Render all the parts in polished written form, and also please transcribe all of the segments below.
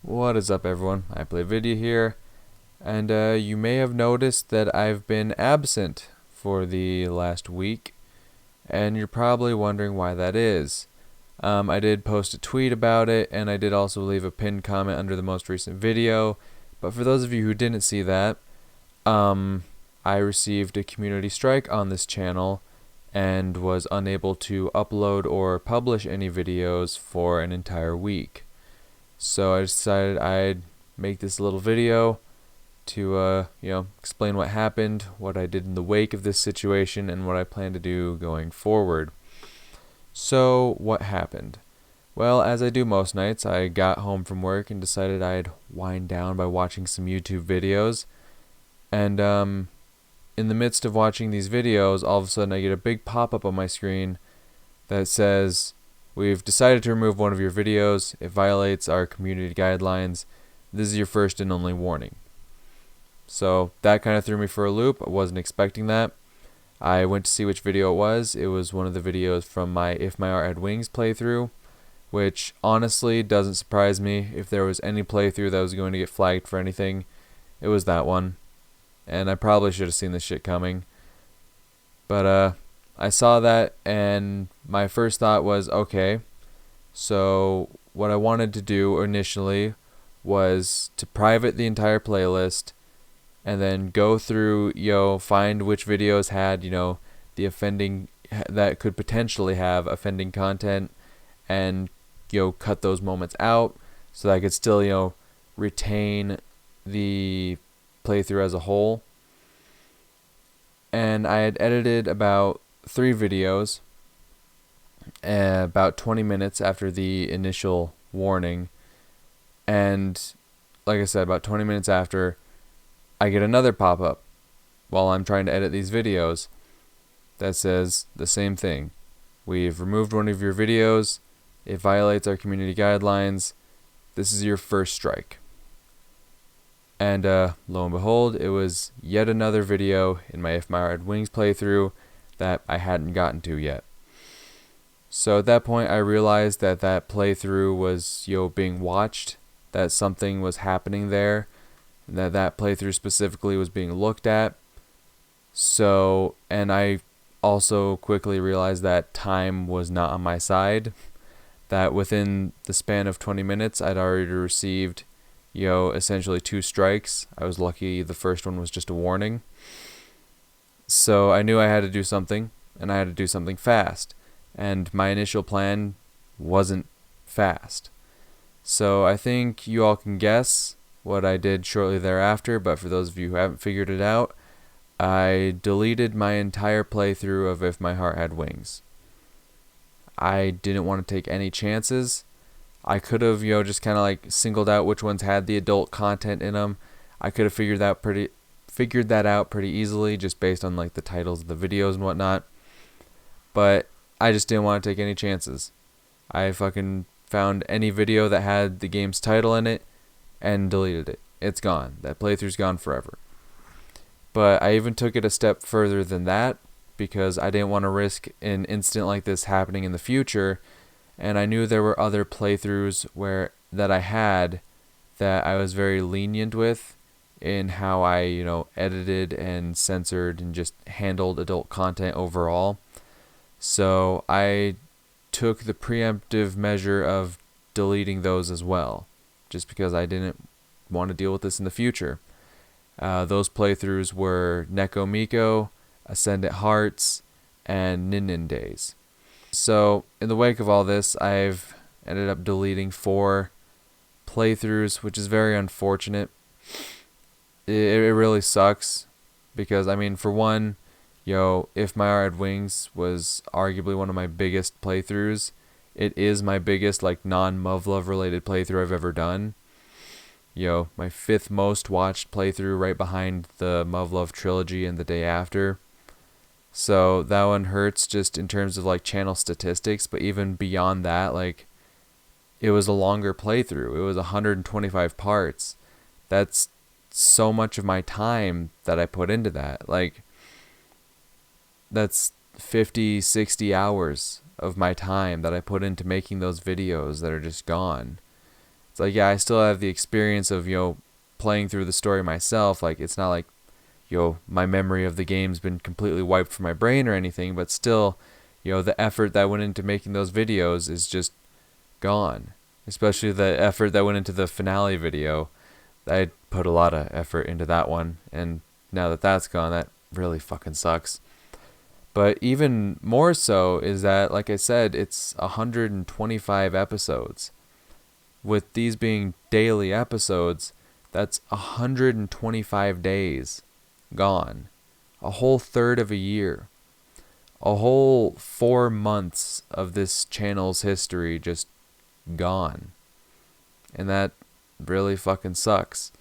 What is up, everyone? IPlayVidya here, and you may have noticed that I've been absent for the last week, and you're probably wondering why that is. I did post a tweet about it, and I did also leave a pinned comment under the most recent video, but for those of you who didn't see that, I received a community strike on this channel and was unable to upload or publish any videos for an entire week. So I decided I'd make this little video to explain what happened, what I did in the wake of this situation, and what I plan to do going forward. So what happened? Well, as I do most nights, I got home from work and decided I'd wind down by watching some YouTube videos. And in the midst of watching these videos, all of a sudden I get a big pop-up on my screen that says, "We've decided to remove one of your videos. It violates our community guidelines. This is your first and only warning." So that kind of threw me for a loop. I wasn't expecting that. I went to see which video it was. It was one of the videos from my If My Art Had Wings playthrough, which honestly doesn't surprise me. If there was any playthrough that was going to get flagged for anything, it was that one. And I probably should have seen this shit coming. But I saw that, and my first thought was, okay, so what I wanted to do initially was to private the entire playlist and then go through, find which videos had, the offending, that could potentially have offending content, and, cut those moments out so that I could still, retain the playthrough as a whole. And I had edited about 3 videos about 20 minutes after the initial warning, and like I said, about 20 minutes after, I get another pop-up while I'm trying to edit these videos that says the same thing. "We've removed one of your videos. It violates our community guidelines. This is your first strike." And lo and behold, it was yet another video in my If My Art Had Wings playthrough that I hadn't gotten to yet. So at that point I realized that that playthrough was being watched, that something was happening there, and that playthrough specifically was being looked at. So, and I also quickly realized that time was not on my side, that within the span of 20 minutes I'd already received essentially 2 strikes. I was lucky the first one was just a warning. So I knew I had to do something, and I had to do something fast. And my initial plan wasn't fast. So I think you all can guess what I did shortly thereafter, but for those of you who haven't figured it out, I deleted my entire playthrough of If My Heart Had Wings. I didn't want to take any chances. I could have, just kind of like singled out which ones had the adult content in them. I could have figured that out pretty easily just based on like the titles of the videos and whatnot. But I just didn't want to take any chances. I fucking found any video that had the game's title in it and deleted it. It's gone. That playthrough's gone forever. But I even took it a step further than that because I didn't want to risk an incident like this happening in the future. And I knew there were other playthroughs that I had that I was very lenient with in how I, edited and censored and just handled adult content overall. So I took the preemptive measure of deleting those as well, just because I didn't want to deal with this in the future. Those playthroughs were Neko Miko, Ascendant Hearts, and Nin Nin Days. So, in the wake of all this, I've ended up deleting 4 playthroughs, which is very unfortunate. It really sucks, because, for one, If My Art Had Wings was arguably one of my biggest playthroughs. It is my biggest, non-Muv-Luv related playthrough I've ever done. My 5th most watched playthrough, right behind the Muv-Luv trilogy and The Day After. So that one hurts just in terms of channel statistics, but even beyond that, it was a longer playthrough. It was 125 parts. That's so much of my time that I put into that. That's 50, 60 hours of my time that I put into making those videos that are just gone. It's like, yeah, I still have the experience of, playing through the story myself. Like, it's not like, my memory of the game's been completely wiped from my brain or anything, but still, the effort that went into making those videos is just gone. Especially the effort that went into the finale video. I put a lot of effort into that one, and now that that's gone, that really fucking sucks. But even more so is that, like I said, it's 125 episodes. With these being daily episodes, that's 125 days gone. A whole third of a year. A whole 4 months of this channel's history just gone. And that really fucking sucks.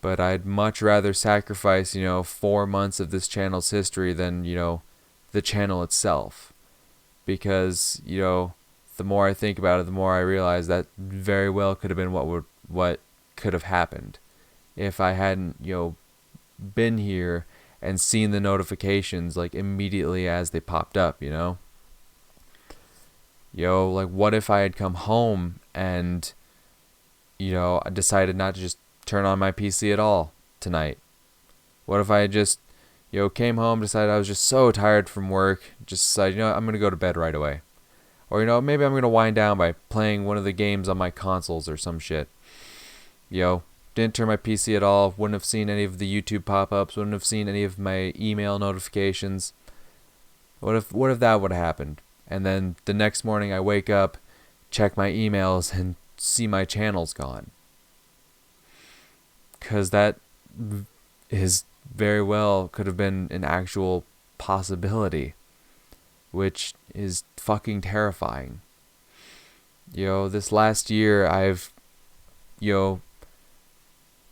But I'd much rather sacrifice, 4 months of this channel's history than, the channel itself. Because, the more I think about it, the more I realize that very well could have been what could have happened if I hadn't, been here and seen the notifications like immediately as they popped up, like what if I had come home and, I decided not to just turn on my PC at all tonight? What if I had just, came home, decided I was just so tired from work, just decided, I'm going to go to bed right away. Or, maybe I'm going to wind down by playing one of the games on my consoles or some shit. Didn't turn my PC at all, wouldn't have seen any of the YouTube pop-ups, wouldn't have seen any of my email notifications. What if that would have happened? And then the next morning I wake up, check my emails, and see my channel's gone. Because that is very well could have been an actual possibility, which is fucking terrifying. This last year I've,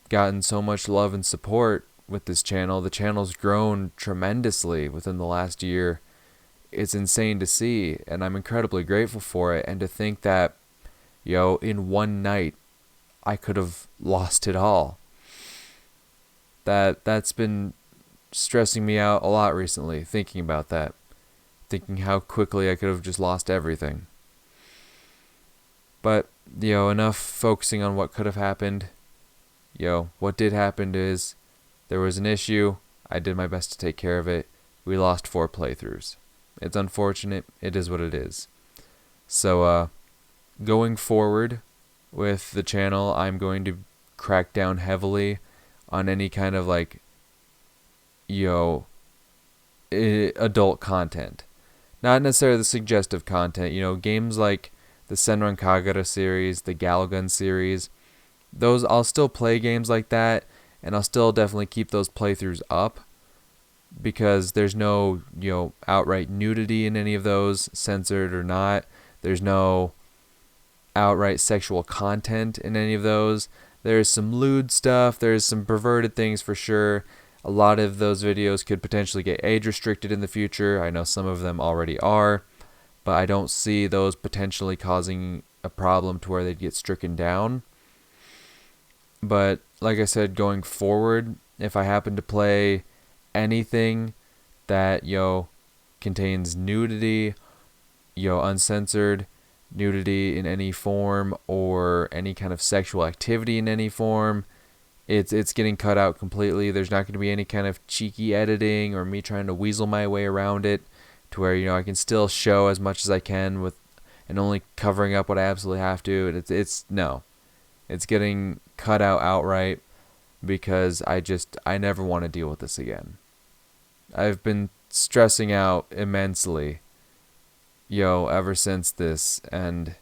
gotten so much love and support with this channel. The channel's grown tremendously within the last year. It's insane to see, and I'm incredibly grateful for it. And to think that, in one night, I could have lost it all. That's been stressing me out a lot recently, thinking about that. Thinking how quickly I could have just lost everything. But, enough focusing on what could have happened. What did happen is there was an issue. I did my best to take care of it. We lost 4 playthroughs. It's unfortunate. It is what it is. So, going forward with the channel, I'm going to crack down heavily on any kind of adult content. Not necessarily the suggestive content. Games like the Senran Kagura series, the Galgun series, those, I'll still play games like that, and I'll still definitely keep those playthroughs up, because there's no, outright nudity in any of those, censored or not. There's no outright sexual content in any of those. There's some lewd stuff, there's some perverted things for sure. A lot of those videos could potentially get age restricted in the future. I know some of them already are, but I don't see those potentially causing a problem to where they'd get stricken down. But like I said, going forward, if I happen to play anything that, contains nudity, uncensored nudity in any form, or any kind of sexual activity in any form, it's getting cut out completely. There's not going to be any kind of cheeky editing or me trying to weasel my way around it to where, I can still show as much as I can with, and only covering up what I absolutely have to. It's getting cut out outright, because I never want to deal with this again. I've been stressing out immensely, ever since this, and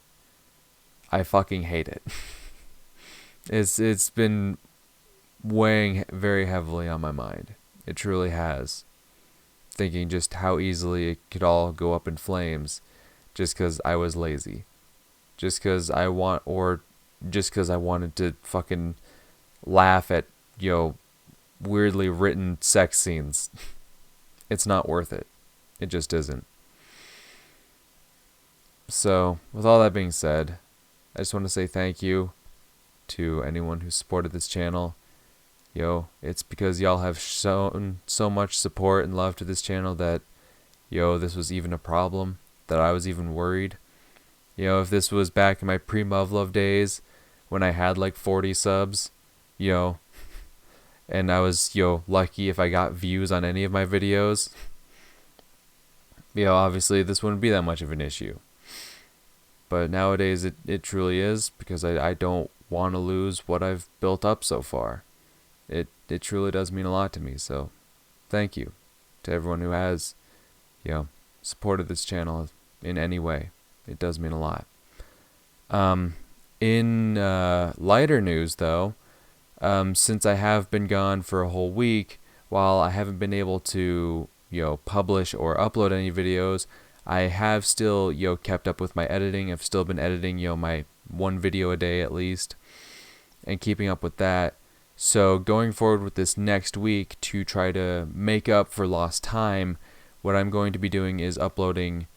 I fucking hate it. It's been weighing very heavily on my mind. It truly has. Thinking just how easily it could all go up in flames, just because I was lazy. Just because I wanted to fucking laugh at, weirdly written sex scenes. It's not worth it. It just isn't. So, with all that being said, I just want to say thank you to anyone who supported this channel. It's because y'all have shown so much support and love to this channel that, this was even a problem, that I was even worried. If this was back in my pre-Muv Love days, when I had like 40 subs, you know, and I was, lucky if I got views on any of my videos, obviously this wouldn't be that much of an issue. But nowadays it truly is, because I don't want to lose what I've built up so far. It truly does mean a lot to me. So thank you to everyone who has, supported this channel in any way. It does mean a lot. In lighter news, though, since I have been gone for a whole week, while I haven't been able to, publish or upload any videos, I have still, kept up with my editing. I've still been editing, my one video a day at least, and keeping up with that. So going forward with this next week, to try to make up for lost time, what I'm going to be doing is uploading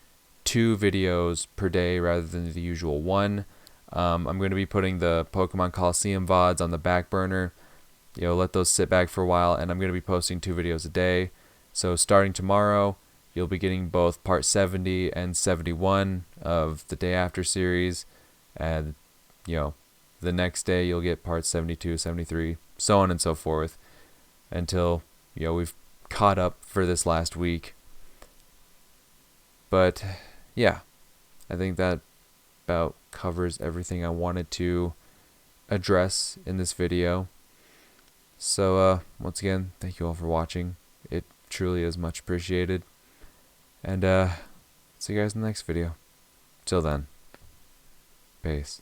2 videos per day rather than the usual 1. I'm going to be putting the Pokemon Coliseum VODs on the back burner, let those sit back for a while, and I'm going to be posting 2 videos a day. So starting tomorrow, you'll be getting both part 70 and 71 of the Day After series, and the next day you'll get parts 72, 73, so on and so forth, until we've caught up for this last week. But yeah, I think that about covers everything I wanted to address in this video. So once again, thank you all for watching. It truly is much appreciated. And see you guys in the next video. Till then, peace.